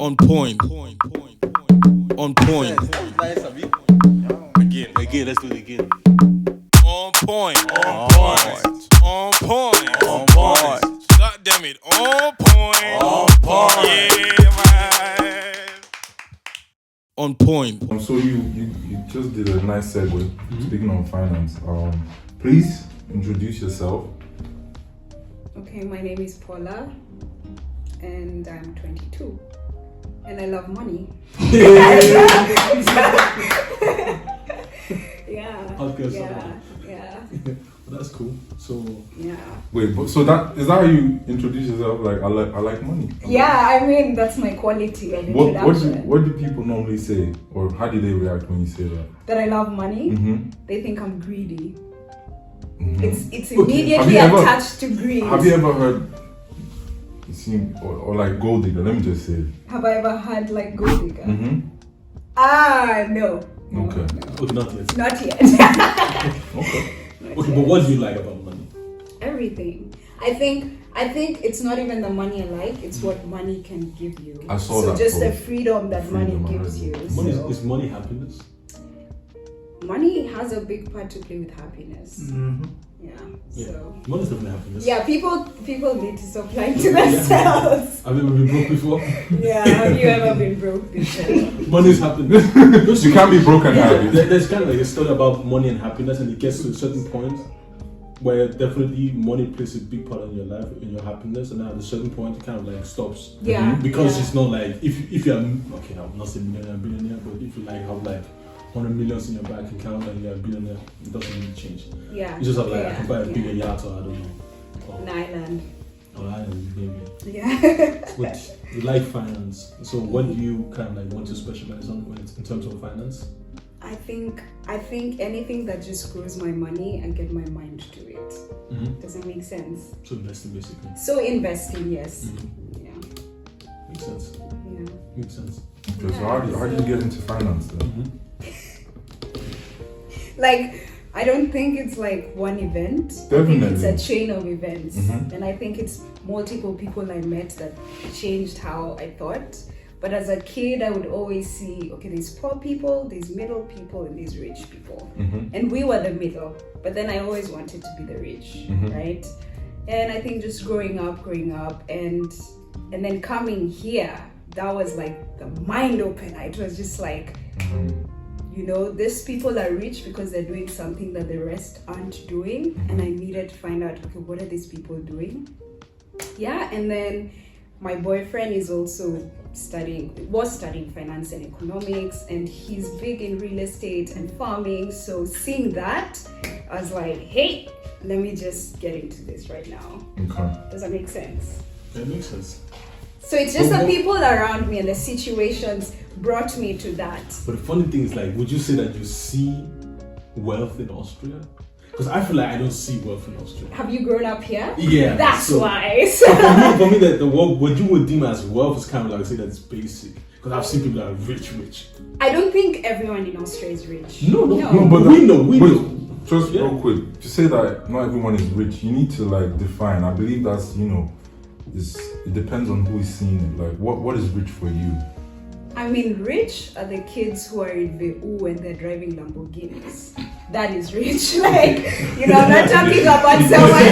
On point. On point. Again, let's do it again. On point. On point. On point. On point. God damn it. On point. On point. Yeah, man. On point. So you just did a nice segue. Speaking on finance, please introduce yourself. Okay, my name is Paula, and I'm 22, and I love money. Yeah. Okay, Yeah. Well, that's cool. So Yeah. Wait, but so that is that how you introduce yourself? Like I like money. Yeah, I mean that's my quality of introduction. What do people normally say, or how do they react when you say that? That I love money. Mm-hmm. They think I'm greedy. Mm-hmm. It's immediately attached to greed. Have you ever heard? Or like gold digger? Let me just say. Have I ever had like gold digger? Mm-hmm. No. Okay. okay, not yet. Not yet. Okay. Okay, but what do you like about money? Everything. I think it's not even the money I like, it's what money can give you. I saw so that just the post. freedom that money Freedom, gives you. Money So is money happiness? money has a big part to play with happiness. Mm-hmm. Yeah. Yeah. So Money is definitely happiness. yeah, people need to stop lying to themselves. Have you ever been broke before? Yeah, have you ever been broke before? Money is happiness. You can't be broke and happy. There's kind of like a story about money and happiness, and it gets to a certain point where definitely money plays a big part in your life, in your happiness, and then at a certain point it kind of like stops. Yeah. Because yeah. it's not like if you're okay, I'm not saying millionaire, billionaire, but if you like have like 100 millions in your bank account and you're a billionaire, it doesn't really change. Yeah. You just have like yeah. I can buy a bigger yeah. yacht or I don't know. An island. Or I don't know, maybe. Yeah. But you like finance, so what do you kind of like want to specialize on when it's in terms of finance? I think anything that just grows my money and get my mind to it. Mm-hmm. Does that make sense? So investing basically. So investing, yes. Mm-hmm. Yeah. Makes sense. Yeah. Makes sense. Okay, so how do you get into finance then? Mm-hmm. Like, I don't think it's like one event. Definitely. I think it's a chain of events. Mhm. And I think it's multiple people I met that changed how I thought. But as a kid, I would always see, okay, there's poor people, there's middle people, and there's rich people. Mm-hmm. And we were the middle. But then I always wanted to be the rich, Mhm. right? And I think just growing up, and then coming here, that was like the mind opener. It was just like, you know, these people are rich because they're doing something that the rest aren't doing. And I needed to find out, okay, what are these people doing? Yeah, and then my boyfriend is also was studying finance and economics, and he's big in real estate and farming. So seeing that, I was like, hey, let me just get into this right now. Okay. Does that make sense? That makes sense. So it's just the people around me and the situations brought me to that. But the funny thing is, like, would you say that you see wealth in Austria? Because I feel like I don't see wealth in Austria. Have you grown up here? Yeah. That's so, why. for me, that the what you would deem as wealth is kind of like say that it's basic. Because I've seen people that are rich. I don't think everyone in Austria is rich. No, but we know. Just Yeah. real quick, to say that not everyone is rich, you need to like define. I believe that's it depends on who is seeing it. Like what is rich for you? I mean, rich are the kids who are in VU and they're driving Lamborghinis. That is rich. Like, I'm not talking about someone.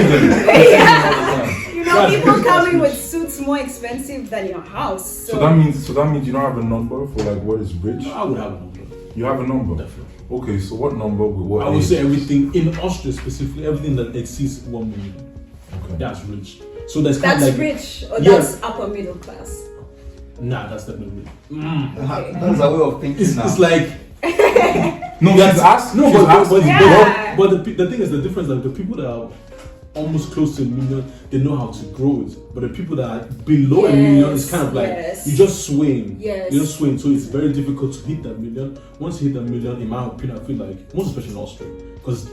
Yeah. People coming with suits more expensive than your house. So that means you don't have a number for like what is rich? I would have a number. You have a number? Definitely. Okay, so what number with what I would age? say everything in Austria specifically, everything that exceeds 1 million. Okay. That's rich. So that's kind That's of like rich, or Yeah. that's upper middle class. Nah, that's definitely rich. Okay. That's a way of thinking now. It's like No, Yes. she's asked. No, she's but, asked. but, Yeah. but the thing is, the difference is that the people that are almost close to a million, they know how to grow it. But the people that are below a million, it's kind of like Yes. you're just swaying. Yes. You're just swaying. So it's very difficult to hit that million. Once you hit that million, in my opinion, I feel like, most especially in Austria, because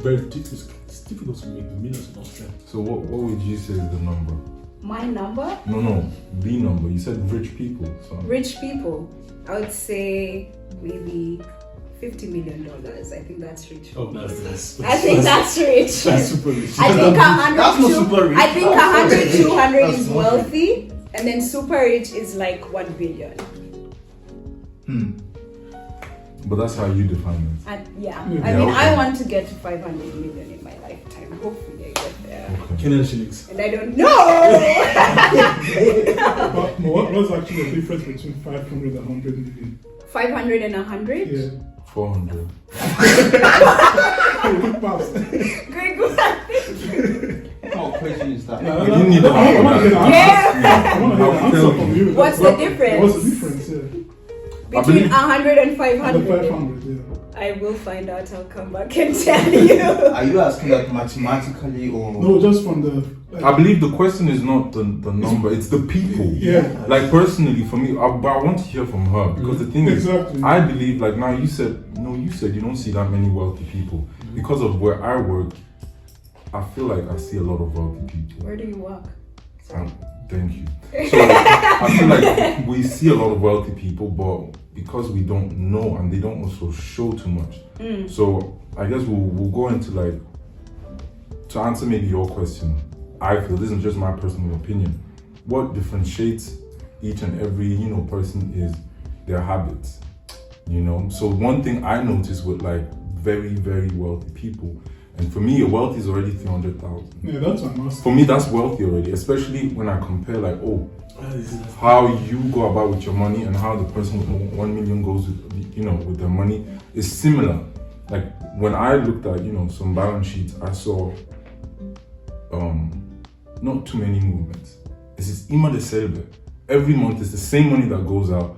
it's difficult to make millions in Austria. So what would you say is the number? My number? No, the number. You said rich people. So Rich people, I would say maybe $50 million. I think that's rich. Oh, that's I think that's rich. that's super rich. I think 100, That's not super rich. I think That's 100, 200 That's is not wealthy, and then super rich is like 1 billion. But that's how you define it. I Yeah, mean, okay. I want to get to 500 million in my lifetime. Hopefully, I get there. Okay. Kenyan shillings. And I don't know. But what's actually the difference between 500 and 100 million? 500 and 100. Yeah. 400. Good pass. Great, good. What question is that? No, You didn't need to I answer want to get an that. answer. I want to get an I'll answer tell from you. you. What's the difference? What's the difference? Yeah. Between believe- 100 and The 500. 500, yeah. I will find out. I'll come back and tell you. Are you asking that mathematically or? No, just from the. I believe the question is not the number, it's the people. Yeah. Like personally, for me, but I want to hear from her because the thing Exactly. is, I believe like now you said you don't see that many wealthy people because of where I work. I feel like I see a lot of wealthy people. Where do you work? Thank you. So I feel like we see a lot of wealthy people, but because we don't know and they don't also show too much. So I guess we'll go into like to answer maybe your question. I feel this is just my personal opinion. What differentiates each and every person is their habits. So one thing I notice with like very very wealthy people, and for me, a wealthy is already 300,000. Yeah, that's what I'm asking. For me, that's wealthy already, especially when I compare like how you go about with your money and how the person with 1 million goes with with their money is similar. Like when I looked at some balance sheets, I saw not too many movements. This is immer dasselbe. Every month it's the same money that goes out.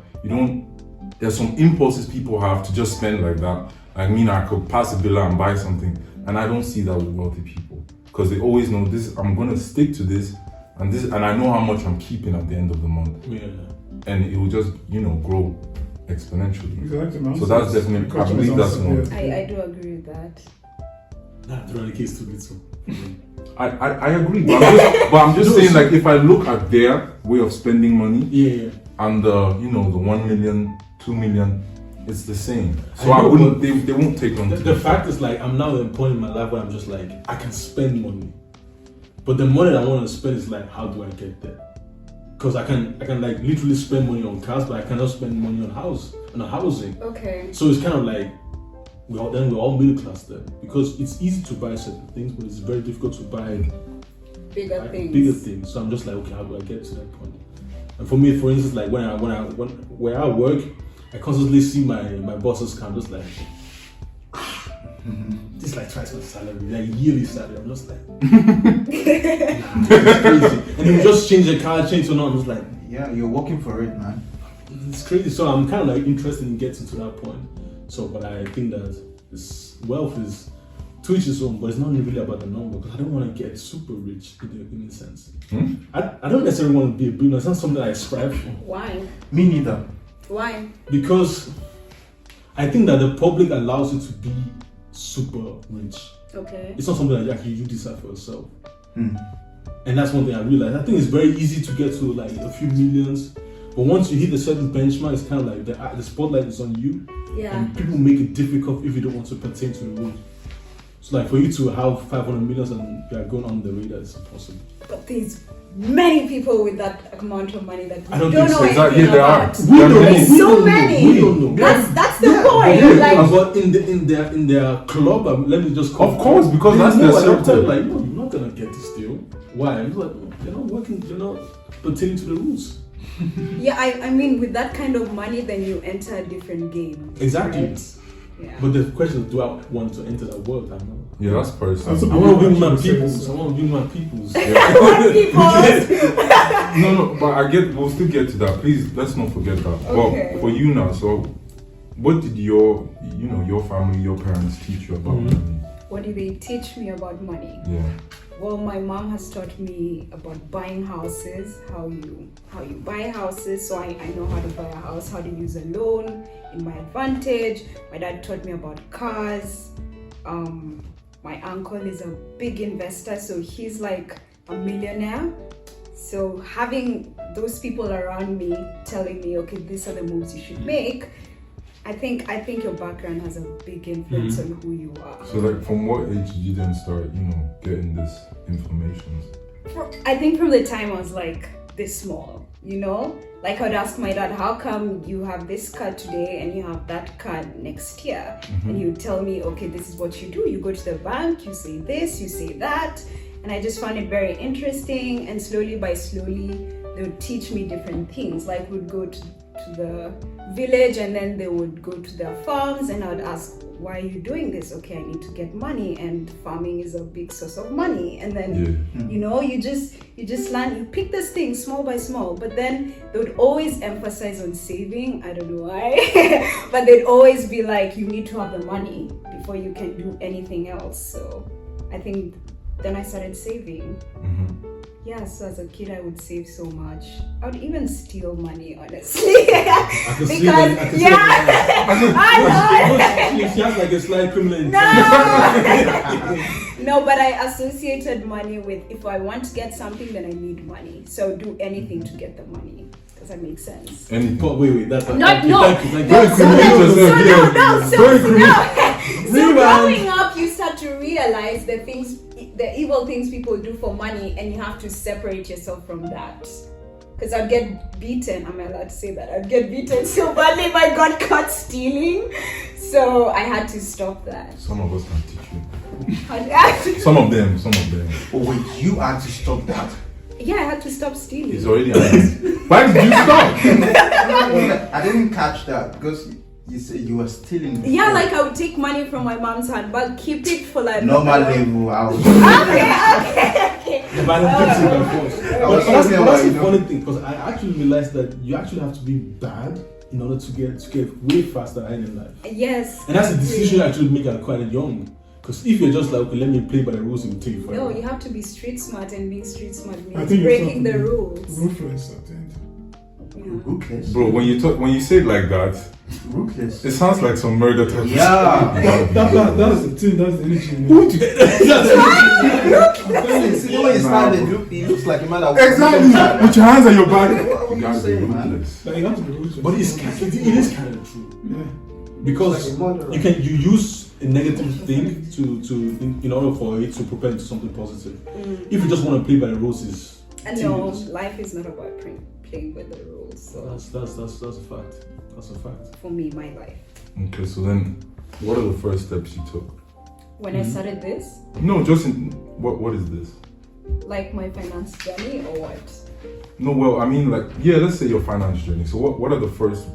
There's some impulses people have to just spend like that. Like me, I could pass a bill and buy something, and I don't see that with wealthy people because they always know this. I'm gonna stick to this, and I know how much I'm keeping at the end of the month, and it will just grow exponentially. Exactly, man. So that's definitely. I believe that's one. I do agree with that. Nah, 300k is too little. I agree, but I'm just saying, like, if I look at their way of spending money, and the 1 million, 2 million, it's the same. So I wouldn't. They won't take on. The fact is, like, I'm now at a point in my life where I'm just like, I can spend money, but the money that I want to spend is like, how do I get there? Because I can like literally spend money on cars, but I cannot spend money on housing. Okay. So it's kind of like we're all middle class then, because it's easy to buy certain things, but it's very difficult to buy Bigger things. So I'm just like, okay, how do I get to that point? And for me, for instance, like where I work, I constantly see my boss's car. I'm just like, this is like twice my salary, like yearly salary. I'm just like, nah, it's crazy. And he just change the car, change to I'm just like, Yeah, you're working for it, man. it's crazy. So I'm kind of like interested in getting to that point. So, but I think that this wealth is to each his own, but it's not really about the number, because I don't want to get super rich in a sense. I don't necessarily want to be a billionaire. It's not something I strive for. Why? Me neither. Why? Because I think that the public allows you to be super rich. Okay. It's not something that actually you decide for yourself. And that's one thing I realized. I think it's very easy to get to like a few millions, but once you hit a certain benchmark, it's kind of like the spotlight is on you, Yeah. and people make it difficult if you don't want to pertain to the rules. So like for you to have 500 million and you are going on the radar, it's impossible. But there's many people with that amount of money that I don't don't think know so. anything There are. about. There are There's many. so many. We don't know. That's the point. Yeah, Like, but in their club, let me just Of course, because that's their I'm circle. like, no, you're not gonna get this deal. Why? I'm like, they're not working. They're not pertaining to the rules. yeah, I mean, with that kind of money, then you enter a different game. Exactly. Right? Yeah. But the question is, do I want to enter that world? I know. Yeah, that's personal. That's a I want to be my People. peoples. I want to be my peoples. No, but we'll still get to that. Please, let's not forget that. Okay. But for you now, so what did your family, your parents teach you about money? What do they teach me about money? Yeah. Well, my mom has taught me about buying houses, how you buy houses, so I know how to buy a house, how to use a loan in my advantage. My dad taught me about cars. My uncle is a big investor, so he's like a millionaire. So having those people around me telling me, okay, these are the moves you should make, I think your background has a big influence on who you are. So like, from what age did you then start, getting this information? I think from the time I was like this small, you know? Like I would ask my dad, how come you have this card today and you have that card next year? And he would tell me, okay, this is what you do. You go to the bank, you say this, you say that. And I just found it very interesting. And slowly by slowly, they would teach me different things. Like we'd go to the village and then they would go to their farms and I would ask, why are you doing this? Okay, I need to get money and farming is a big source of money. And then, you know, you just learn, you pick this thing small by small, but then they would always emphasize on saving. I don't know why, but they'd always be like, you need to have the money before you can do anything else. So I think then I started saving. Yeah, so as a kid, I would save so much. I would even steal money, honestly. Because, I know. She has like a slight criminal intent. No, but I associated money with, if I want to get something, then I need money. So do anything to get the money. Does that make sense? Anything. But wait, that's Thank thank you. So growing up, you start to realize the evil things people do for money, and you have to separate yourself from that. Because I'd get beaten, am I allowed to say that? I'd get beaten so badly if I got caught stealing. So I had to stop that. Some of us can teach you. Some of them. Oh wait, you had to stop that. Yeah, I had to stop stealing. It's already Why did you stop? I didn't catch that because you said you were stealing. Yeah, like I would take money from my mom's hand, but keep it for like normal level. Okay. But that's the funny thing, because I actually realized that you actually have to be bad in order to get way faster ahead in life. Yes. And that's a decision you actually make at quite young. Because if you're just like, okay, let me play by the rules, it will take you forever. No, you have to be street smart, and being street smart I means think breaking the rules. Ruthless at the end. Yeah. Ruthless. Bro, when you say it like that, Ruthless. it sounds like some murder type of Yeah. That's the thing, that's the energy. See, when you start the loop, it looks like a man that Exactly. Put your hands on your back. What You you guys are saying, man? ruthless. Like, you have to be ruthless. But it is kind of true. Yeah. Because Like a murderer. you use a negative thing in order for it to propel into something positive. If you just want to play by the rules, is And no, life is not about playing by the rules. So that's a fact. That's a fact. for me, my life. Okay, so then, what are the first steps you took? When I started this, No, just what is this? like my finance journey or what? No, well, I mean, like, yeah, let's say your finance journey. So, what are the first,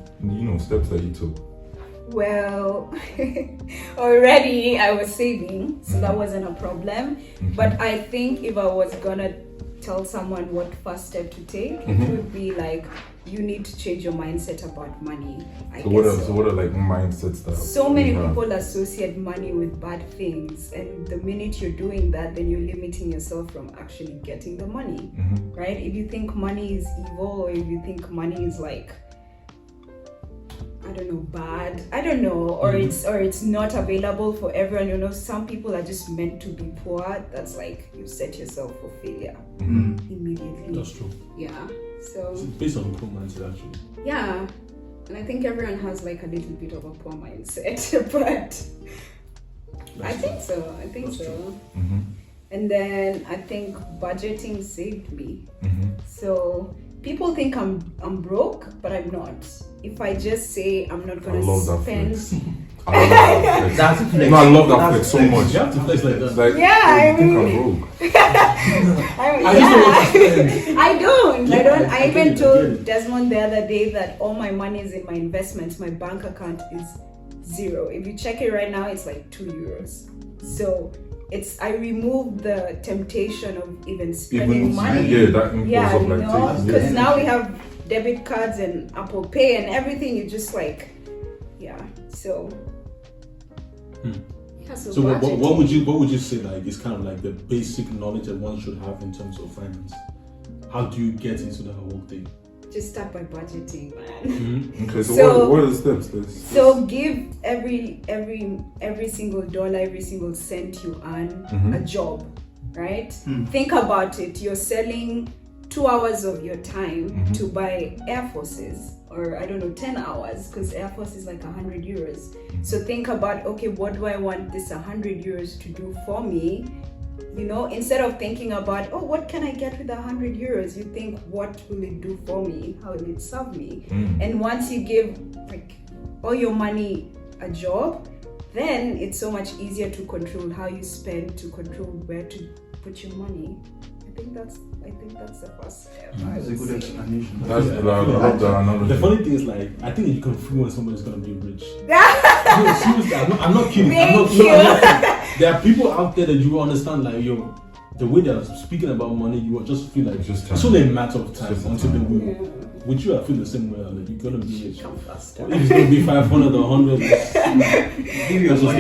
steps that you took? Well, already I was saving, so that wasn't a problem. But I think if I was gonna tell someone what first step to take, it would be like, you need to change your mindset about money. So what are like mindsets that So many you have? people associate money with bad things, and the minute you're doing that, then you're limiting yourself from actually getting the money, right? If you think money is evil, or if you think money is like, I don't know, bad, I don't know, or it's not available for everyone. Some people are just meant to be poor. That's like you set yourself for failure immediately. That's true. Yeah. So It's based on poor mindset, actually. yeah, and I think everyone has like a little bit of a poor mindset, but I think so. That's so. And then I think budgeting saved me. So people think I'm broke, but I'm not. If I just say I'm not I gonna love that spend. flex. I love that flex. That's a flex. No, I love that That's flex so flex. much. You have to flex like It's that. like, Yeah, I you think mean- I'm broke. I don't. Yeah, I even get told it. Desmond the other day that all my money is in my investments. My bank account is 0. If you check it right now, it's like €2. So I removed the temptation of even spending money. Yeah, that impulse Yeah, of like taking because it. now we have debit cards and Apple Pay and everything. You just like, yeah. So. Yeah, So what would you say like is kind of like the basic knowledge that one should have in terms of finance? How do you get into that whole thing? Just start by budgeting, man. Okay, so So- what are the steps? So give every single dollar, every single cent you earn a job, right? Think about it. You're selling 2 hours of your time to buy Air Forces, or I don't know, 10 hours, because Air Force is like €100. So think about, okay, what do I want this €100 to do for me? You know, instead of thinking about, oh, what can I get with 100 euros? You think, what will it do for me? How will it serve me? And once you give like all your money a job, then it's so much easier to control how you spend, to control where to put your money. I think that's the first step. That's a good explanation. That's good. I love that analogy. The funny thing is, like, I think you can feel when somebody's gonna be rich. No, seriously, I'm not kidding. I'm not kidding. There are people out there that you will understand, like, the way they're speaking about money, you will just feel like it's only a matter of time until they will. With you, I feel the same way. Like, you're gonna be rich. Come faster. If it's gonna be 500 or 100, Give yourself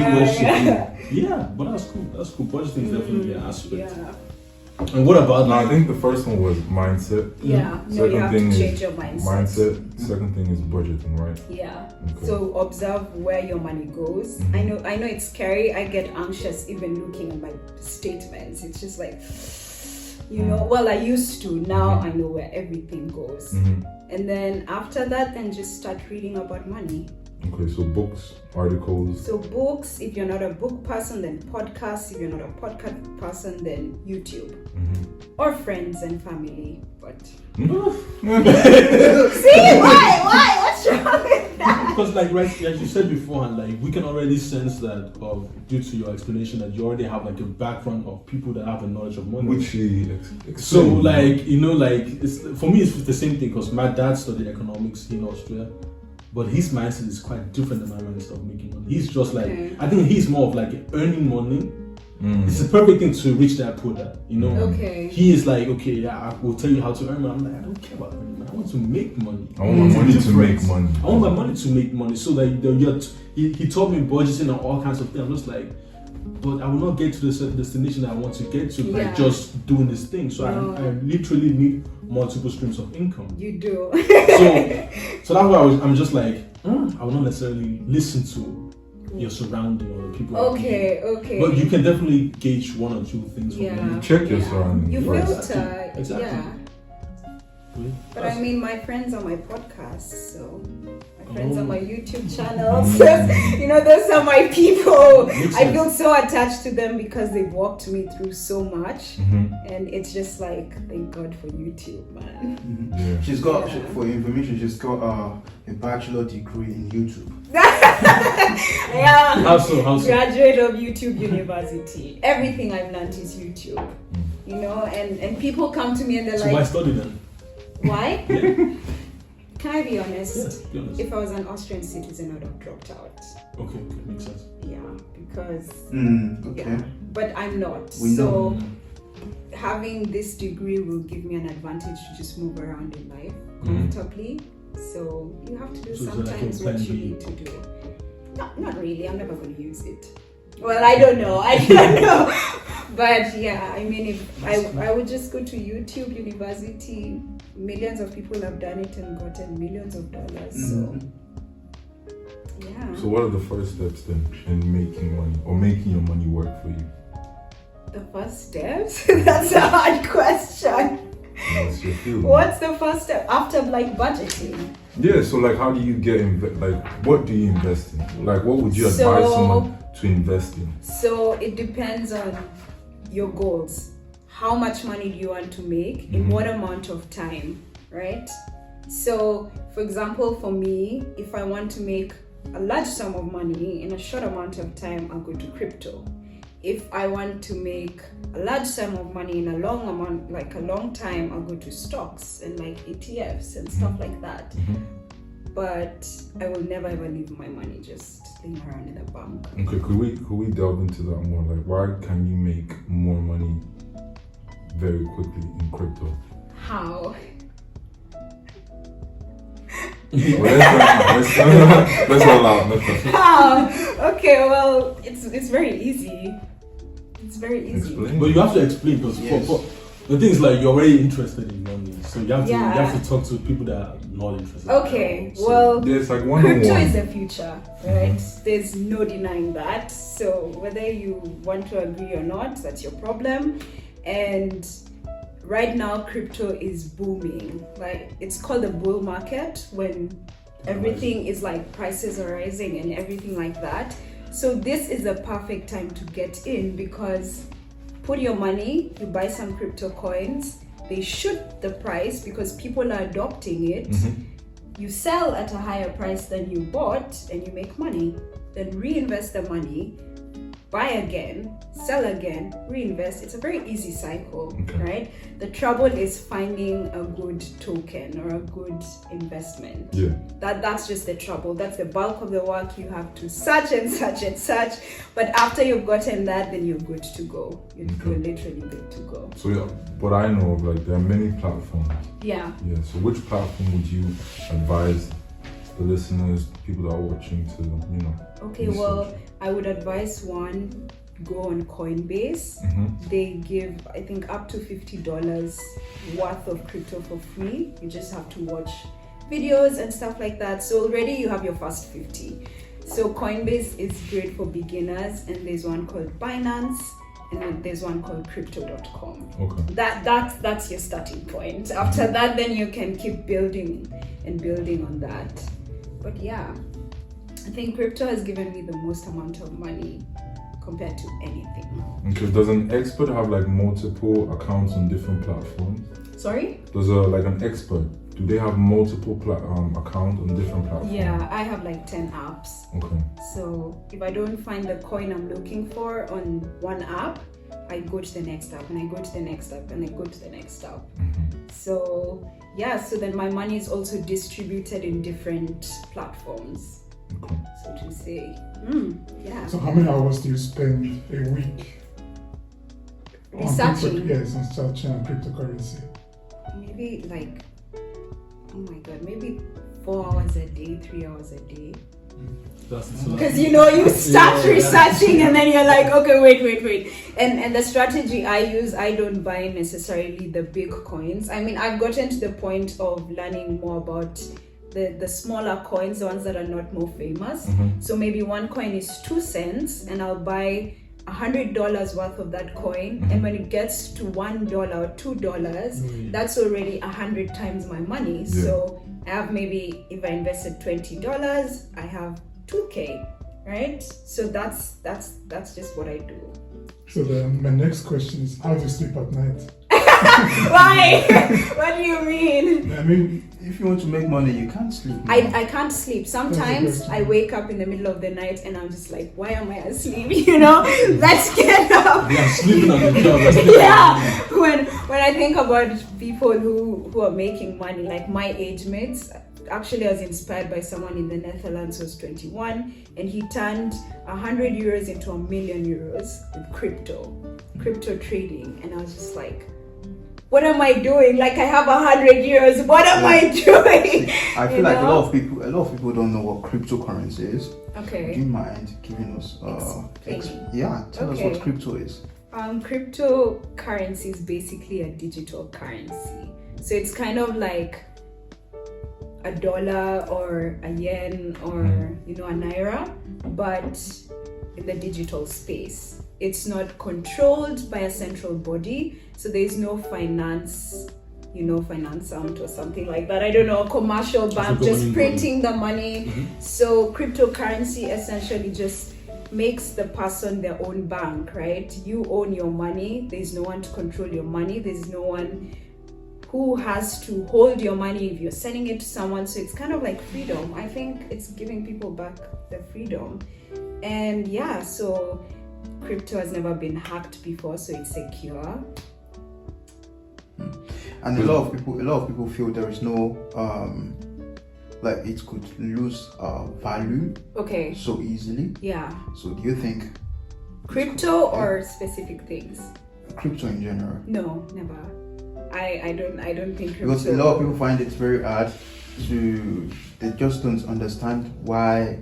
yeah, but that's cool. That's cool. Budgeting is definitely an aspect. Yeah. And what about No, I think the first one was mindset. Yeah. No, you have to change your mindset. Second thing is budgeting, right? Yeah. Okay. So observe where your money goes. I know it's scary. I get anxious even looking at my statements. It's just like, you know, well, I used to. Now I know where everything goes. And then after that, then just start reading about money. Okay, so books, articles. So books, if you're not a book person, then podcasts. If you're not a podcast person, then YouTube. Or friends and family. But see, why? What's wrong with that? Because, like, right, as you said beforehand, like, we can already sense that, due to your explanation, that you already have like a background of people that have a knowledge of money. Which he So, like, you know, like, for me, it's the same thing, because my dad studied economics in Austria, but his mindset is quite different than my mindset of making money. He's just like, I think he's more of like earning money. It's the perfect thing to reach that point, you know. Okay. He is like, okay, yeah, I will tell you how to earn money. I'm like, I don't care about earning money. I want to make money. I want my money to make money. I want my money to make money. So like, he taught me budgeting and all kinds of things. I'm just like, but I will not get to the certain destination that I want to get to by just doing this thing. So I literally need multiple streams of income. You do. So that's why I'm just like, I will not necessarily listen to your surrounding or the people. Okay. But you can definitely gauge one or two things. Yeah. Check your surroundings. You right? filter. Exactly. Yeah. But I mean, my friends are my podcasts, so my friends are my YouTube channels. You know, those are my people. I feel so attached to them because they've walked me through so much, and it's just like, thank God for YouTube, man. Yeah. She's got, for your information, she's got a bachelor degree in YouTube. Yeah. How so? Graduate of YouTube University. Everything I've learned is YouTube. You know, and people come to me and they're So like, why study then? Why? Can I be honest? Yes, be honest. If I was an Austrian citizen, I'd have dropped out. Okay, makes sense. Yeah, because Okay. yeah, but I'm not. We so know. having this degree will give me an advantage to just move around in life comfortably. So you have to do So it's like sometimes a what plan you B. need to do. Not really. I'm never going to use it. Well, I don't know. But yeah, I mean, if I would just go to YouTube University, millions of people have done it and gotten millions of dollars. So yeah. So what are the first steps then in making money or making your money work for you? The first steps? That's a hard question. What's your field? What's the first step after like budgeting? Yeah, so like how do you get what do you invest in? Like what would you advise someone to invest in? So it depends on your goals. How much money do you want to make in what amount of time, right? So for example, for me, if I want to make a large sum of money in a short amount of time, I'll go to crypto. If I want to make a large sum of money in a long amount, like a long time, I'll go to stocks and like ETFs and stuff like that. But I will never ever leave my money just laying around in a bank. Okay, could we delve into that more? Like why can you make more money very quickly in crypto? How? Let's all out. How? Okay, well, it's very easy. It's very easy. Explain. But you have to explain, because the thing is, like, you're already interested in money, so you have to talk to people that are not interested. Okay, So, well, There's like crypto one-on-one. is the future, right? There's no denying that. So whether you want to agree or not, that's your problem. And right now, crypto is booming. Like, it's called the bull market when everything is like prices are rising and everything like that. So this is a perfect time to get in because put your money, you buy some crypto coins, they shoot the price because people are adopting it. You sell at a higher price than you bought and you make money. Then reinvest the money, buy again, sell again, reinvest. It's a very easy cycle, right? The trouble is finding a good token or a good investment. Yeah. That's just the trouble. That's the bulk of the work. You have to search and search and search. But after you've gotten that, then you're good to go. You're literally good to go. So yeah, but I know of, like, there are many platforms. Yeah. Yeah. So which platform would you advise the listeners, people that are watching, to, you know? Okay, research? well, I would advise one, go on Coinbase. They give, I think, up to $50 worth of crypto for free. You just have to watch videos and stuff like that. So already you have your first 50. So Coinbase is great for beginners, and there's one called Binance, and then there's one called crypto.com. Okay. That's your starting point. After that, then you can keep building and building on that. But yeah, I think crypto has given me the most amount of money compared to anything. Okay. Does an expert have like multiple accounts on different platforms? Sorry? Does an expert, do they have multiple accounts on different platforms? Yeah, I have like 10 apps. Okay. So if I don't find the coin I'm looking for on one app, I go to the next app, and I go to the next app, and I go to the next app. So yeah, so then my money is also distributed in different platforms. Okay. So to say, yeah. So how many hours do you spend a week Researching? Yes, on searching on cryptocurrency. Maybe like, oh my god, maybe 4 hours a day, 3 hours a day. Because you start researching and then you're like, okay, wait. And the strategy I use, I don't buy necessarily the big coins. I mean, I've gotten to the point of learning more about the smaller coins, the ones that are not more famous. So maybe one coin is 2 cents, and I'll buy $100 worth of that coin, and when it gets to $1 or $2, that's already 100 times my money. Yeah. So I have, maybe if I invested $20, I have 2K, right? So that's just what I do. So then my next question is, how do you sleep at night? Why? What do you mean? I mean, If you want to make money, you can't sleep. I can't sleep. Sometimes That's a I wake up in the middle of the night and I'm just like, why am I asleep? Let's get up. They are sleeping on the job. Yeah. When I think about people who are making money, like my age mates. Actually, I was inspired by someone in the Netherlands who was 21, and he turned 100 euros into €1 million with crypto trading. And I was just like, what am I doing? Like, I have 100 euros. What am I doing? I feel like a lot of people don't know what cryptocurrency is. Okay. Do you mind giving us tell us what crypto is. Cryptocurrency is basically a digital currency. So it's kind of like a dollar or a yen or a naira, but in the digital space. It's not controlled by a central body, so there's no finance out or something like that. I don't know, a commercial bank just printing the money. So cryptocurrency essentially just makes the person their own bank, right? You own your money. There's no one to control your money. There's no one who has to hold your money if you're sending it to someone. So it's kind of like freedom. I think it's giving people back their freedom. And yeah, so crypto has never been hacked before, so it's secure. And a lot of people feel there is no like it could lose value so easily. Yeah. So do you think crypto or specific things? Crypto in general? No, never. I don't think crypto. Because a lot of people find it very hard they just don't understand why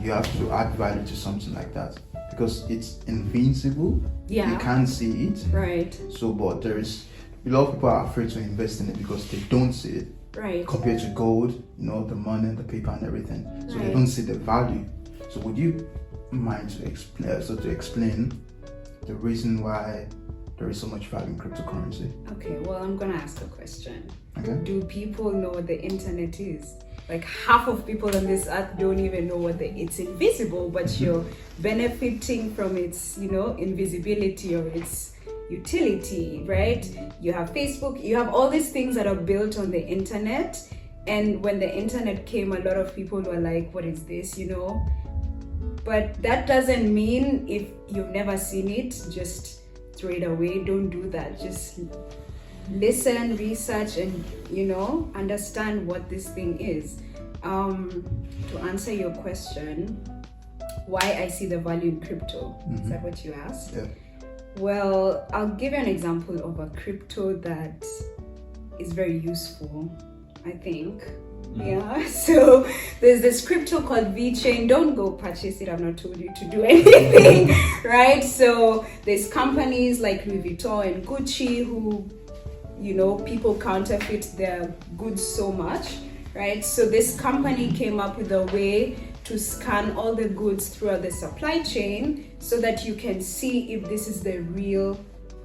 you have to add value to something like that, because it's invincible. Yeah. You can't see it. Right. So, but there is a lot of people are afraid to invest in it because they don't see it. Right. Compared to gold, the money and the paper and everything. So Right. they don't see the value. So would you mind to explain the reason why there is so much value in cryptocurrency? Okay, well, I'm gonna ask a question. Okay. Do people know what the internet is? like half of people on this earth don't even know it's invisible, but you're benefiting from its, invisibility or its utility, right? You have Facebook, you have all these things that are built on the internet. And when the internet came, a lot of people were like, what is this, But that doesn't mean if you've never seen it, just throw it away. Don't do that. Just listen, research, and understand what this thing is. To answer your question, why I see the value in crypto. Is that what you asked? Yeah. Well, I'll give you an example of a crypto that is very useful, I think. Yeah, so there's this crypto called VeChain. Don't go purchase it. I've not told you to do anything, right? So there's companies like Louis Vuitton and Gucci who, people counterfeit their goods so much, right? So this company came up with a way to scan all the goods throughout the supply chain so that you can see if this is the real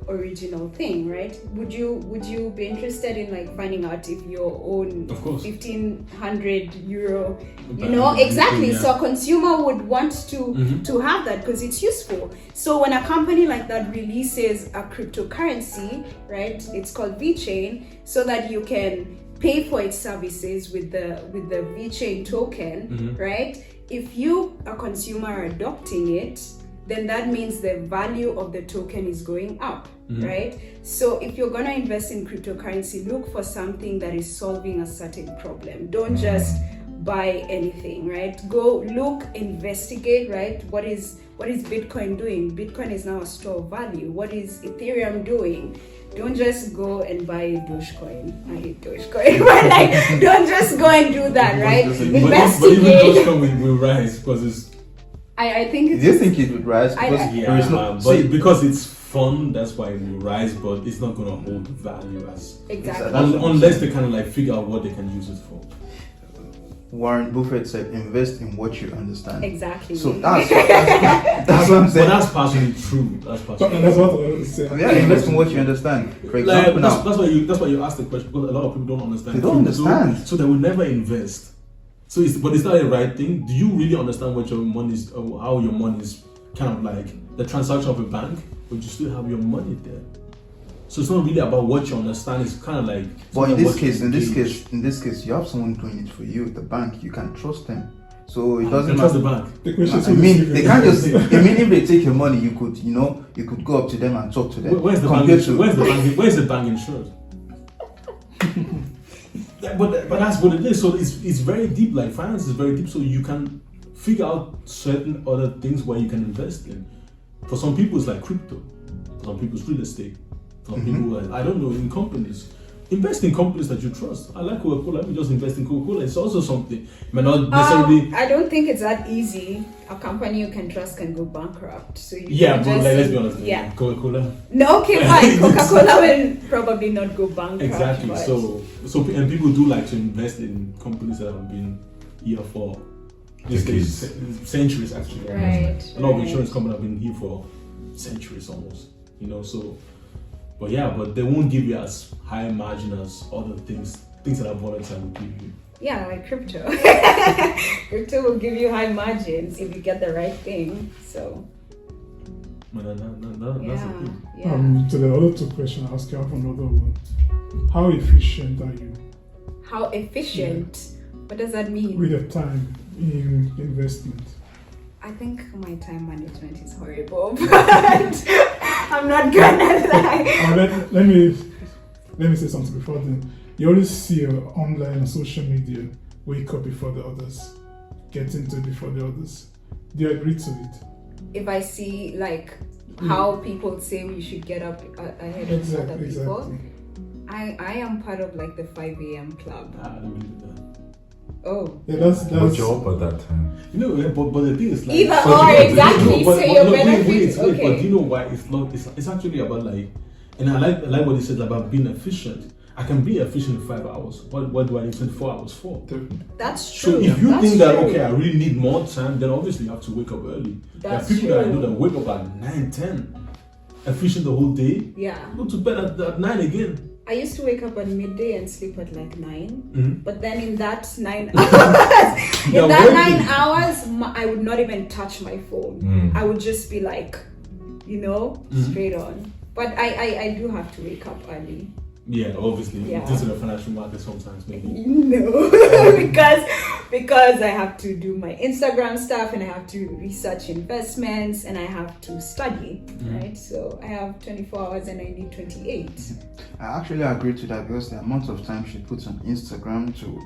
original thing, right? Would you be interested in finding out if your own Of course. 1,500 euro, But exactly. yeah. So a consumer would want to have that because it's useful. So when a company like that releases a cryptocurrency, right? It's called VeChain, so that you can pay for its services with the VeChain token, right? If you, a consumer, are adopting it, then that means the value of the token is going up, right? So if you're gonna invest in cryptocurrency, look for something that is solving a certain problem. Don't just buy anything, right? Go look, investigate, right? What is Bitcoin doing? Bitcoin is now a store of value. What is Ethereum doing? Don't just go and buy Dogecoin. I hate Dogecoin, but don't just go and do that, right? But even Investigate. Dogecoin will rise because it's I think it's Do you think it would rise? I- Because I- there is no. but See, because it's fun, that's why it will rise. But it's not going to hold value as exactly. That's- unless they kind of figure out what they can use it for. Warren Buffett said, invest in what you understand. Exactly. So that's what I'm But saying. that's partially true. That's And partially. that's what I was saying. Yeah, invest in what you understand. For Like, example, now, that's why you asked the question, because a lot of people don't understand. They don't crypto, understand. so they will never invest. So but it's not the right thing. Do you really understand what your money is, or how your money is kind of like the transaction of a bank, but you still have your money there? So it's not really about what you understand. It's kind of like. but in what this you case, engage. you have someone doing it for you. The bank, you can trust them. So it You doesn't can trust the matter. bank. The question is, I mean, they can't just. I mean, if they take your money, you could go up to them and talk to them. Where's the bank? Compared to- Where's the bank insured? But that's what it is. So it's very deep. Like finance is very deep. So you can figure out certain other things where you can invest in. For some people, it's like crypto. For some people, it's real estate. For some people, I don't know, in companies. Invest in companies that you trust. I like Coca-Cola. Let me just invest in Coca-Cola. It's also something. It may not necessarily. I don't think it's that easy. A company you can trust can go bankrupt. So you Yeah, can but just, like, let's be honest. Yeah. Coca-Cola. No, okay, fine. Coca-Cola will probably not go bankrupt. Exactly. but- So and people do like to invest in companies that have been here for centuries actually. Right. A lot of right. insurance companies have been here for centuries almost. So but they won't give you as high margin as other things that are volatile will give you. Yeah, like crypto. Crypto will give you high margins if you get the right thing. So But that's the thing. yeah. So the other two questions I asked you, I have another one. How efficient are you How efficient? What does that mean? with your time in investment? I think my time management is horrible, but I'm not gonna lie. Let me say something before then. You always see online and social media wake up before the others, get into it before the others. Do you agree to it? If I see like how people say we should get up ahead of other people, I am part of like the 5 a.m. club. I don't believe that. Oh. Yeah, that's But you're up at that time. But the thing is like Either but or, you know, exactly. but So your look, benefit- wait, okay. but do you know why it's not? It's actually about like, and I like what he said about being efficient. I can be efficient in 5 hours. What do I need 24 hours for? That's true. So if you That's think that true. okay, I really need more time, then obviously you have to wake up early. That's there are people that I know true. that wake up at 9, 10, efficient the whole day, Yeah. go to bed at 9 again. I used to wake up at midday and sleep at like 9. Mhm. But then in that 9 Yeah, hours, when- I would not even touch my phone. I would just be like, straight on. But I do have to wake up early. Yeah, obviously. Yeah. Due to the financial market sometimes, maybe. No, because I have to do my Instagram stuff and I have to research investments and I have to study, right? So I have 24 hours and I need 28. I actually agree to that because the amount of time she puts on Instagram to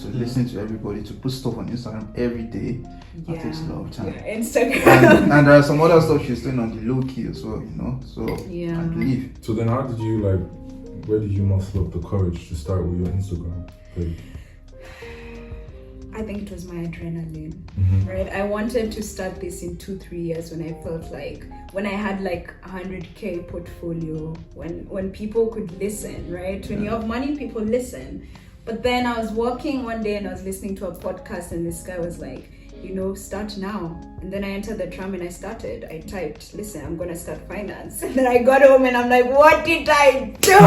listen to everybody, to put stuff on Instagram every day, that takes a lot of time. Yeah, Instagram. And there are some other stuff she's doing on the low key as well, So Yeah. I believe. So then how did you where did you muster up the courage to start with your Instagram page? I think it was my adrenaline, Mm-hmm. right? I wanted to start this in 2-3 years when I felt like, when I had like 100K portfolio, when people could listen, right? When you have money, people listen. But then I was walking one day and I was listening to a podcast and this guy was like, start now. And then I entered the tram and I started. I typed, listen, I'm gonna start finance. And then I got home and I'm like, what did I do?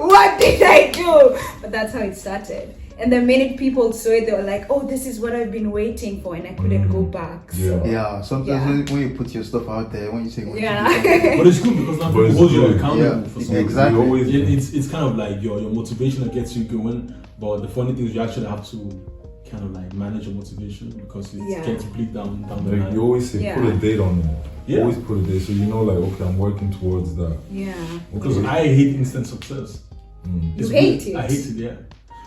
What did I do? But that's how it started. And the minute people saw it, they were like, oh, this is what I've been waiting for, and I couldn't go back. So, Yeah, sometimes when you put your stuff out there, when you say, But it's good because now people hold you accountable for something. Exactly. It's kind of like your motivation that gets you going. But the funny thing is you actually have to kind of manage your motivation because it gets bleak down the line. You always say put a date on it. Yeah. Always put a date so okay, I'm working towards that. Yeah. Because I hate instant success. You hate it? I hate it, yeah.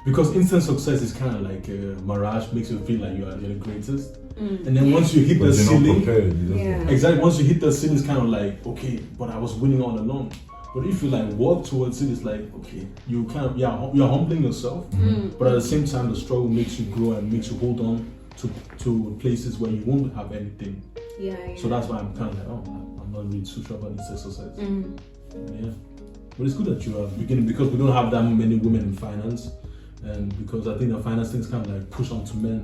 Because instant success is kind of like a mirage, makes you feel like you're the greatest. And then once you hit the ceiling, exactly. Once you hit the ceiling, it's kind of like, okay, but I was winning all along. But if you walk towards it, it's like, okay, you kind of you're humbling yourself, but at the same time, the struggle makes you grow and makes you hold on to places where you won't have anything. Yeah. So that's why I'm kind of like, I'm not really too sure about instant success. Yeah, but it's good that you are beginning because we don't have that many women in finance. And because I think the finance thing is kind of pushed onto men.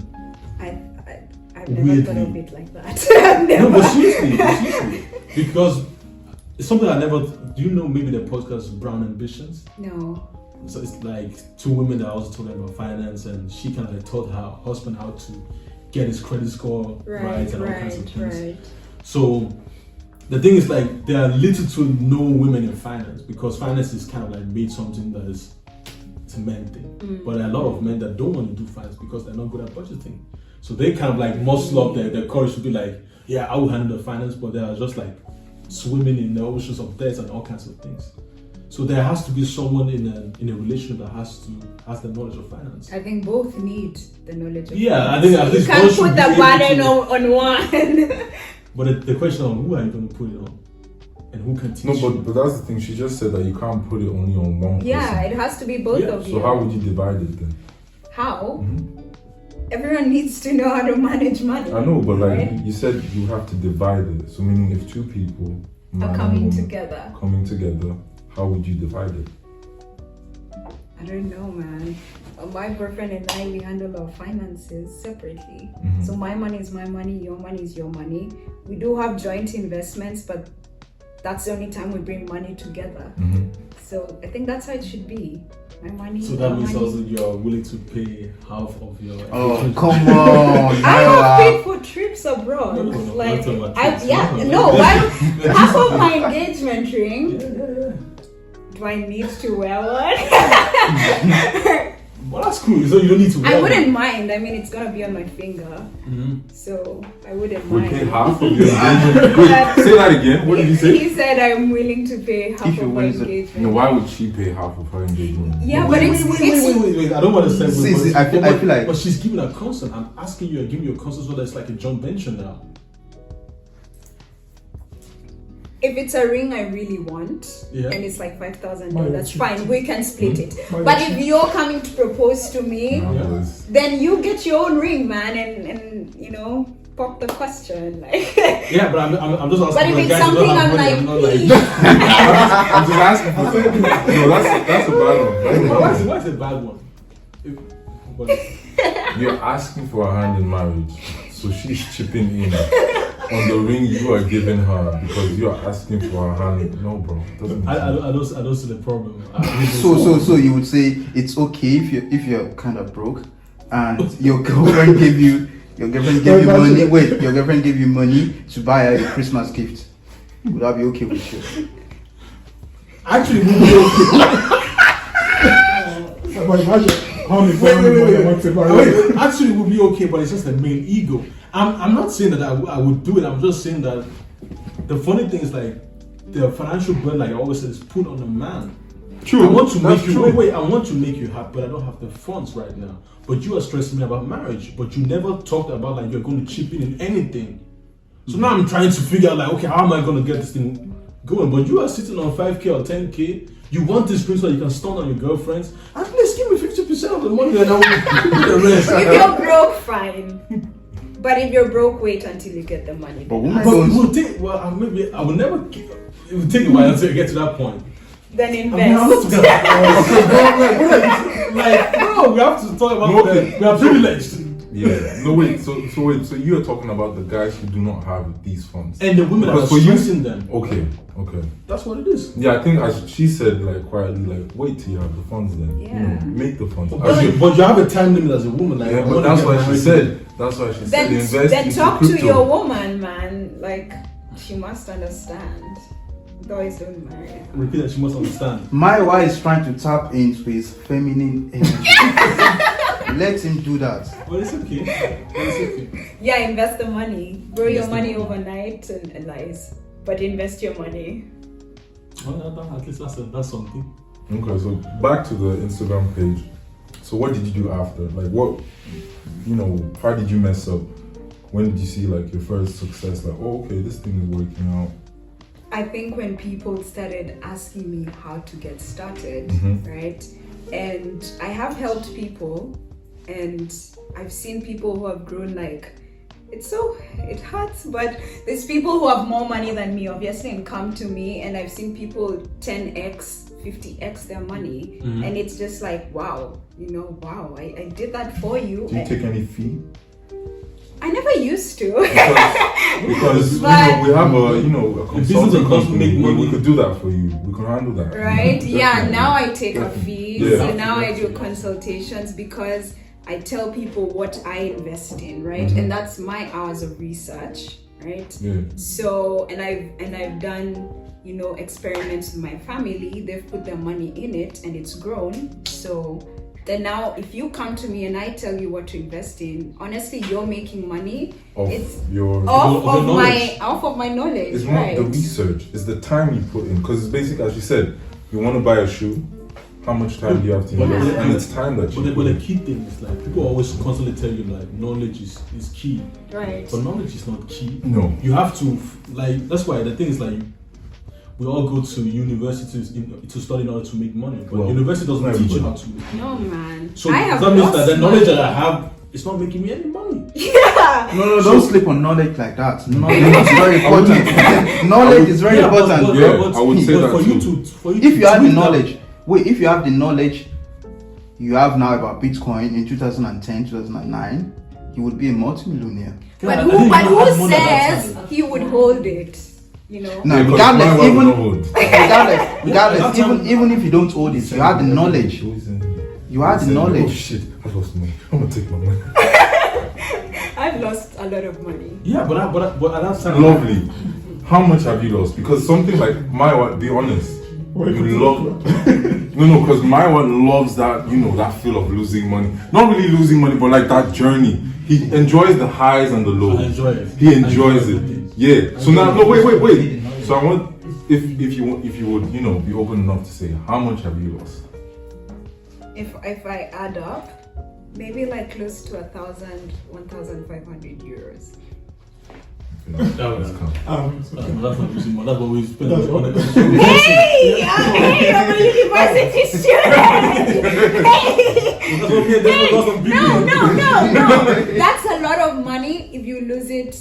I've never thought of it like that. No, but seriously, because it's something I never. Do you know maybe the podcast Brown Ambitions? No. So it's like two women that are also talking about finance, and she kind of taught her husband how to get his credit score right and all kinds of things. Right. So the thing is there are little to no women in finance because finance is kind of made something that is. A men thing, but there are a lot of men that don't want to do finance because they're not good at budgeting. So they kind of muscle up their courage to be like, yeah, I will handle the finance, but they are just swimming in the oceans of debt and all kinds of things. So there has to be someone in a relationship that has the knowledge of finance. I think both need the knowledge of finance. I think at least you can't put the burden on one. But the question of who are you going to put it on? And who can teach you? But that's the thing. She just said that you can't put it only on one person. Yeah, it has to be both of you. So how would you divide it then? How? Everyone needs to know how to manage money. I know, but right? you said you have to divide it. So meaning if two people are coming together, how would you divide it? I don't know, man. My boyfriend and I, we handle our finances separately. So my money is my money, your money is your money. We do have joint investments, but that's the only time we bring money together. So I think that's how it should be. My money. So that means also you're willing to pay half of your. Oh, come on! I have paid for trips abroad. No, half of my engagement ring. Do I need to wear one? Well, that's cool. So you don't need to wear I wouldn't one. mind. I mean, it's gonna be on my finger, so I wouldn't We mind. pay half of your engagement. Wait, say that again. What did you say? He said I'm willing to pay half of my engagement. No, why would she pay half of her engagement? Yeah, but it's Wait. I don't want to say. See, I feel like. But she's giving a consent. I'm asking you. I give you a consent, so that's like a joint venture now. If it's a ring I really want, and it's like $5,000, that's fine. We can split it. But if you're coming to propose to me, then you get your own ring, man, and pop the question. Yeah, but I'm just asking. But if it's something I'm like, I'm just asking for something. No, that's a bad one. Why is it a bad one? You're asking for a hand in marriage, so she's chipping in. on the ring you are giving her because you are asking for her hand. No, bro. Doesn't I don't see the problem. So you would say it's okay if you're kind of broke and your girlfriend gave you money. Wait, your girlfriend gave you money to buy her a Christmas gift. Would that be okay with you? Actually, it would be okay. But imagine how many Wait. money Actually, it would be okay, but it's just the main ego. I'm not saying that I would do it. I'm just saying that the funny thing is like the financial burden, like I always said, is put on a man. True. I want to That's make you true. wait. I want to make you happy, but I don't have the funds right now. But you are stressing me about marriage, but you never talked about like you're going to chip in anything. So now I'm trying to figure out like, okay, how am I going to get this thing going? But you are sitting on 5K or 10K. You want this ring so that you can stunt on your girlfriends. At least give me 50% of the money, and I will give you the rest. If you're broke, fine. But if you're broke, wait until you get the money. But women But don't. it will take. Well, I will never. It will take a while until I get to that point. Then I mean, I'm not invest. like, bro, we have to talk about Okay. we are privileged. Yeah. No, wait. So you are talking about the guys who do not have these funds. And the women Because are for you- stressing them. Okay. That's what it is. Yeah, I think as she said, like quietly, like wait till you have the funds, then Yeah. make the funds. But you have a time limit as a woman. Like, Yeah, I but wanna that's get why she married. said. That's why she said invest Then into talk to crypto. your woman, man. Like, she must understand. Boys don't marry. Repeat that. She must understand. My wife is trying to tap into his feminine energy. Let him do that. But it's okay. Yeah, invest the money. Borrow your Invest the money money. overnight and lies. But invest your money. Well, at least that's something. Okay, so back to the Instagram page. So what did you do after? Like what, how did you mess up? When did you see like your first success? Like, oh, okay, this thing is working out. I think when people started asking me how to get started, Mhm. right? And I have helped people, and I've seen people who have grown like, it hurts, but there's people who have more money than me, obviously, and come to me, and I've seen people 10x, 50x their money, Mhm. and it's just like, wow, I did that for you. Do you take any fee? I never used to. Because But- we have a business consulting that doesn't company. make money. We could do that for you. We can handle that. Right? Yeah, Definitely. now I take a Definitely. fee. Yeah. So now I do consultations because I tell people what I invest in, right? Mhm. And that's my hours of research, right? Yeah. So and I've done, experiments with my family. They've put their money in it and it's grown. So then now if you come to me and I tell you what to invest in, honestly you're making money. It's Your off your of knowledge. my knowledge, it's right? not the research, it's the time you put in. Because it's basically, as you said, you want to buy a shoe, how much time do you have to Yeah. invest? And it's time that you But put the in. key thing is like people always constantly tell you like knowledge is key, Right. but knowledge is not key. No. You have to that's why the thing is like we all go to universities to study in order to make money, but Well, university doesn't not teach you everybody. how to make No man. So I have that means that lost the knowledge money. that I have is not making me any money. Yeah. No, don't sleep on knowledge like that. Knowledge is very important. Knowledge is very Yeah, but- important. but- Yeah, but- I would say but that for you too. to If you have the tweak that- knowledge, if you have the knowledge you have now about Bitcoin in 2010, 2009, you would be a multimillionaire. Yeah, But I who, think but you who have money at that says time. he would hold it? No, Yeah, 'cause mine regardless, was even not old. regardless, even if you don't hold it, you have the knowledge. You have the Oh knowledge. shit, I lost money. I'm gonna take my money. I've lost a lot of money. Yeah, but at that time, Lovely. How much have you lost? Because something like my one, be honest, you love. No, because my one loves that, that feel of losing money. Not really losing money, but like that journey. He enjoys the highs and the lows. I enjoy it. He enjoys I enjoy it. it. Yeah. So now, no, wait. So I want, if you would, be open enough to say, how much have you lost? If I add up, maybe like close to 1,500 euros. Let's count. That's not losing money. That's what we spend That's on what- it. Hey, I'm a university student. That's what me and Desmond lost on people. No. That's a lot of money if you lose it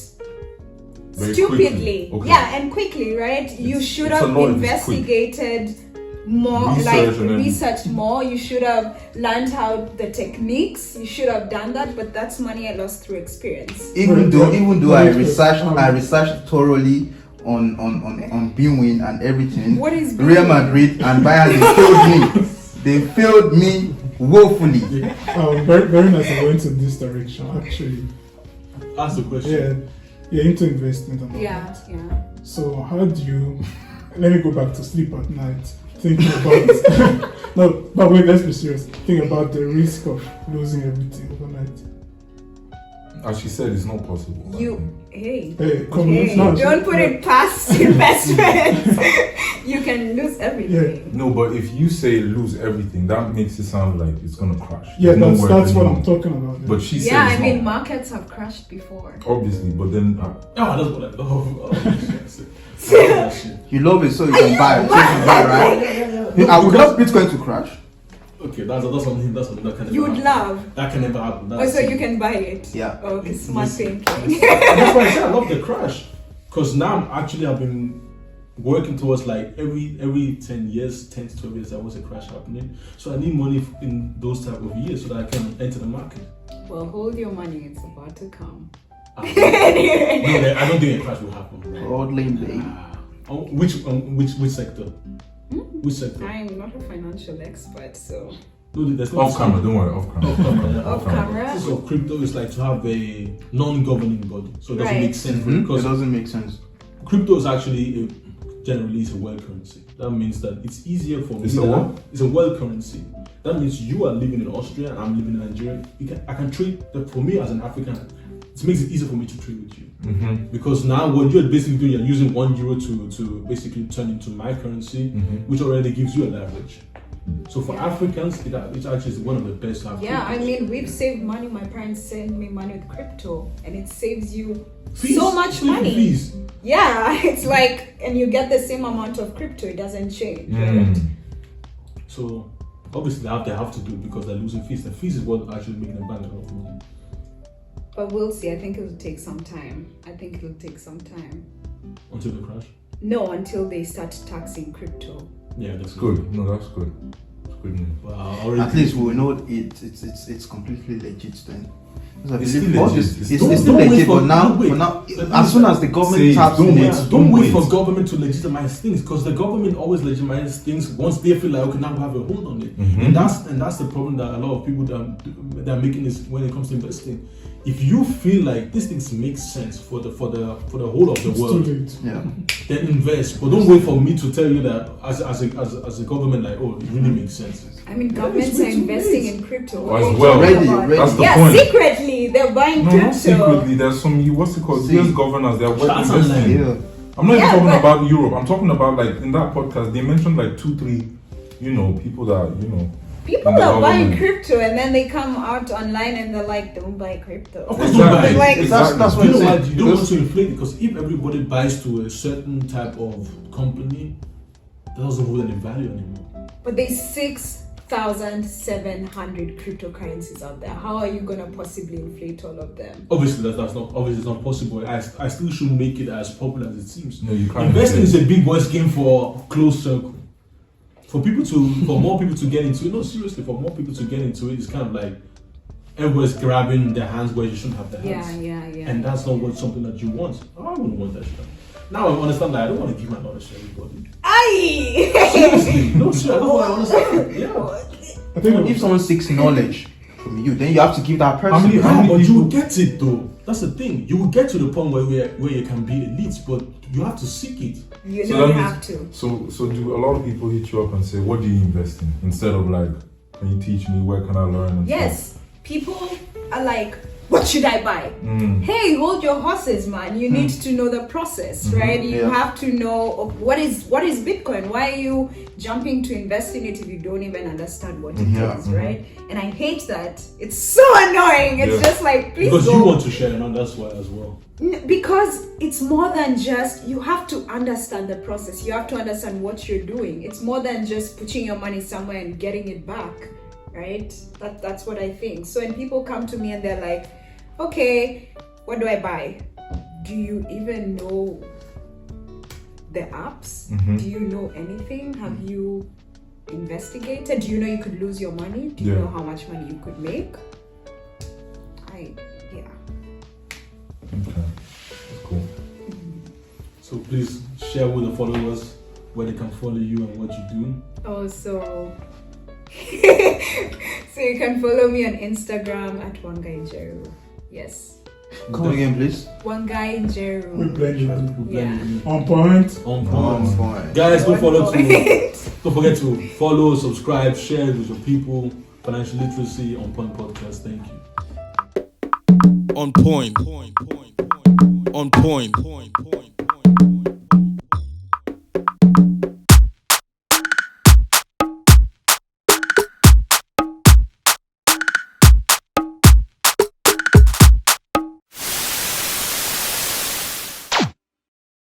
Very stupidly. quickly. Okay. Yeah, and quickly, right? You should it's a have lot if it's quick. investigated more, Research and then- researched more. You should have learned how the techniques. You should have done that, but that's money I lost through experience. Even though I researched thoroughly on Bwin and everything. What is Real Bwin? Madrid and Bayern they failed me woefully. Very, very nice. I'm going to this direction. Actually, Ask the question. you're into investment and all Yeah, that. yeah. So how do you? Let me go back to sleep at night, thinking about. No, but wait. Let's be serious. Think about the risk of losing everything overnight. As she said, it's not possible. Hey, Come on, hey, no, don't put it past investment. You can lose everything. No, but if you say lose everything, that makes it sound like it's gonna crash. Yeah, There's no that's way what to I'm know. talking about. Yeah. But she said Yeah, it's I mean, not. markets have crashed before. Obviously, but then That's what I love. I love that shit. You love it, so you can buy. So you can buy, right? I would love Bitcoin to crash. Okay, that's something that can never You would happen. love. That can never happen. Oh, so you can buy it. Yeah. Okay, smart thinking. That's why I said I love the crash. Because now I've been working towards like every 10 years, 10 to 12 years, there was a crash happening. So I need money in those type of years so that I can enter the market. Well, hold your money. It's about to come. No, I don't think a crash will happen. Old lame babe. Which sector? Which sector? I'm not a financial expert, so No, there's no off camera. Don't worry, off camera. Off camera, yeah. off camera. So crypto is like to have a non-governing body, so it doesn't Right. make sense It because doesn't make sense. crypto is actually generally is a world currency. That means that it's easier for me. It's a what? It's a world currency. That means you are living in Austria and I'm living in Nigeria. I can trade. For me as an African, it makes it easier for me to trade with you. Mm-hmm. Because now what you're basically doing, you're using €1 to basically turn into my currency, which already gives you a leverage. So for Africans, it actually is one of the best. Yeah, I mean, we've saved money. My parents send me money with crypto, and it saves you Fees. so much Free money. Fees. Yeah, it's like, and you get the same amount of crypto. It doesn't change. Right? So obviously they have to do it because they're losing fees. The fees is what actually making them bank a lot of money. But we'll see. I think it'll take some time. Until the crash. No, until they start taxing crypto. Yeah, that's Good. No, that's good. It's good news. Wow, At least we know it's completely legit then. Because I It's believe still all legit. this- It's it's still don't wait legit, for- but now, don't wait. as soon as the government Say, taps don't in wait. it, Don't wait wait. for government to legitimize things because the government always legitimizes things once they feel like okay now we have a hold on it, and that's the problem that a lot of people that are making is when it comes to investing. If you feel like these things make sense for the whole of the It's too world, late. yeah. then invest. But don't wait for me to tell you that as a government like oh it really makes sense. I mean, Yeah, governments it's are way too investing late. in crypto. As What are you well. talking Ready, about? ready. That's the Yeah, point. secretly they're buying No, crypto. not secretly. There's some, what's it called? See. US governors, they're That's investing. Yeah. I'm not even Yeah, talking but- about Europe. I'm talking about like in that podcast, they mentioned like 2-3, people that, People in the are buying government. crypto and then they come out online and they're like, don't buy crypto. Of course, don't buy it. Like- That's what You I'm know why? saying. You don't want Because- to inflate it because if everybody buys to a certain type of company, that doesn't hold any value anymore. But there's 6,700 cryptocurrencies out there. How are you gonna possibly inflate all of them? Obviously, that's not obviously it's not possible. I still shouldn't make it as popular as it seems. No, you can't. Investing is a big boys game for closed circle. For more people to get into it. No, seriously, for more people to get into it, it's kind of like everybody's grabbing their hands where you shouldn't have their hands. Yeah. And that's not something that you want. I wouldn't want that shit. Now I understand that I don't want to give my knowledge to everybody. Aye! Seriously, no, seriously, I don't want to understand. Yeah. I think If someone seeks knowledge from you, then you have to give that person. How many Yeah, but you people- will get it though. That's the thing. You will get to the point where you can be elite, but you have to seek it. You So know that you means- have to. So do a lot of people hit you up and say, what do you invest in? Instead of like, can you teach me? Where can I learn? And Yes, people are like, what should I buy? Hey, hold your horses, man. You need to know the process, right? You Yeah. have to know what is Bitcoin. Why are you jumping to invest in it if you don't even understand what it is, right? And I hate that. It's so annoying. It's Yeah. just like, please Because go. you want to share, and that's why as well. Because it's more than just, you have to understand the process. You have to understand what you're doing. It's more than just putting your money somewhere and getting it back, right? That's what I think. So when people come to me and they're like, okay, what do I buy? Do you even know the apps? Do you know anything? Have you investigated? Do you know you could lose your money? Do you Yeah. know how much money you could make? Yeah. Okay. That's cool. So please share with the followers where they can follow you and what you do. Oh, so so you can follow me on Instagram at one guy in Jeru. Yes, Come again, please. one guy in We Jeru. blend you. Yeah. On point. On point. On point. Guys, don't Point. forget to follow, subscribe, share it with your people. Financial literacy on Point Podcast. Thank you. On point. On point.